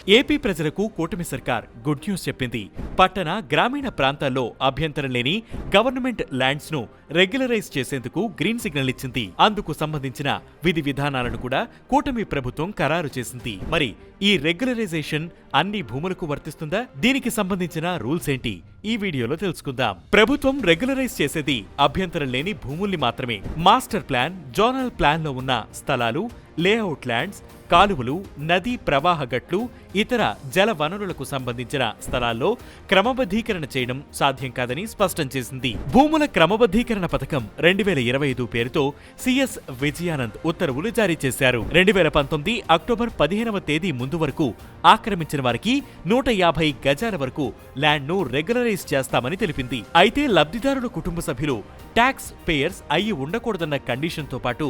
AP ప్రజలకు కూటమి సర్కార్ గుడ్ న్యూస్ చెప్పింది. పట్టణ, గ్రామీణ ప్రాంతాల్లో అభ్యంతరం లేని గవర్నమెంట్ ల్యాండ్స్ ను రెగ్యులరైజ్ చేసేందుకు గ్రీన్ సిగ్నల్ ఇచ్చింది. అందుకు సంబంధించిన విధి విధానాలను కూడా కూటమి ప్రభుత్వం ఖరారు చేసింది. మరి ఈ రెగ్యులరైజేషన్ అన్ని భూములకు వర్తిస్తుందా? దీనికి సంబంధించిన రూల్స్ ఏంటి? ఈ వీడియోలో తెలుసుకుందాం. ప్రభుత్వం రెగ్యులరైజ్ చేసేది అభ్యంతరం లేని భూముల్ని మాత్రమే. మాస్టర్ ప్లాన్, జోనల్ ప్లాన్ లో ఉన్న స్థలాలు, లేఅవుట్ ల్యాండ్స్, కాలువలు, నదీ ప్రవాహ గట్లు, ఇతర జల వనరులకు సంబంధించిన స్థలాల్లో క్రమబద్ధీకరణ చేయడం సాధ్యం కాదని స్పష్టం చేసింది. భూముల క్రమబద్ధీకరణ పథకం 2025 పేరుతో సిఎస్ విజయానంద్ ఉత్తర్వులు జారీ చేశారు. 2019 అక్టోబర్ 15వ తేదీ ముందు వరకు ఆక్రమించిన వారికి 150 గజాల వరకు ల్యాండ్ ను రెగ్యులరైజ్ చేస్తామని తెలిపింది. అయితే లబ్ధిదారుల కుటుంబ సభ్యులు ట్యాక్స్ పేయర్స్ అయి ఉండకూడదన్న కండిషన్ తో పాటు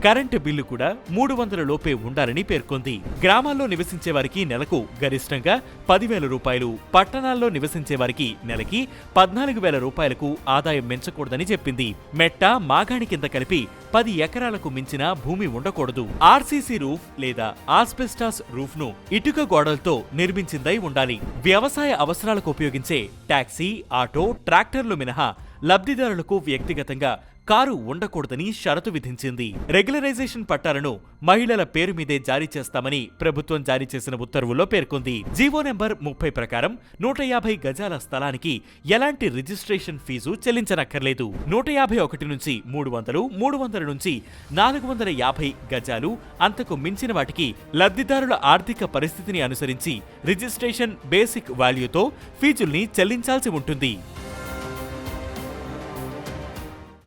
కరెంటు బిల్లు కూడా 300 లోపే ఉండాలని పేర్కొంది. గ్రామాల్లో నివసించే వారికి నెలకు గరిష్టంగా 10,000 రూపాయలు, పట్టణాల్లో నివసించే వారికి నెలకి 14,000 రూపాయలకు ఆదాయం పెంచకూడదని చెప్పింది. మెట్ట, మాగాణి కింద కలిపి 10 ఎకరాలకు మించిన భూమి ఉండకూడదు. ఆర్సీసీ రూఫ్ లేదా ఆస్బెస్టాస్ రూఫ్ ను ఇటుక గోడలతో నిర్మించిందై ఉండాలి. వ్యవసాయ అవసరాలకు ఉపయోగించే టాక్సీ, ఆటో, ట్రాక్టర్లు మినహా లబ్ధిదారులకు వ్యక్తిగతంగా కారు ఉండకూడదని షరతు విధించింది. రెగ్యులరైజేషన్ పట్టాలను మహిళల పేరు మీదే జారీ చేస్తామని ప్రభుత్వం జారీ చేసిన ఉత్తర్వుల్లో పేర్కొంది. జీవో నెంబర్ 30 ప్రకారం 150 గజాల స్థలానికి ఎలాంటి రిజిస్ట్రేషన్ ఫీజు చెల్లించనక్కర్లేదు. 151 నుంచి 300, 300 నుంచి 450 గజాలు అంతకు మించిన వాటికి లబ్ధిదారుల ఆర్థిక పరిస్థితిని అనుసరించి రిజిస్ట్రేషన్ బేసిక్ వాల్యూతో ఫీజుల్ని చెల్లించాల్సి ఉంటుంది.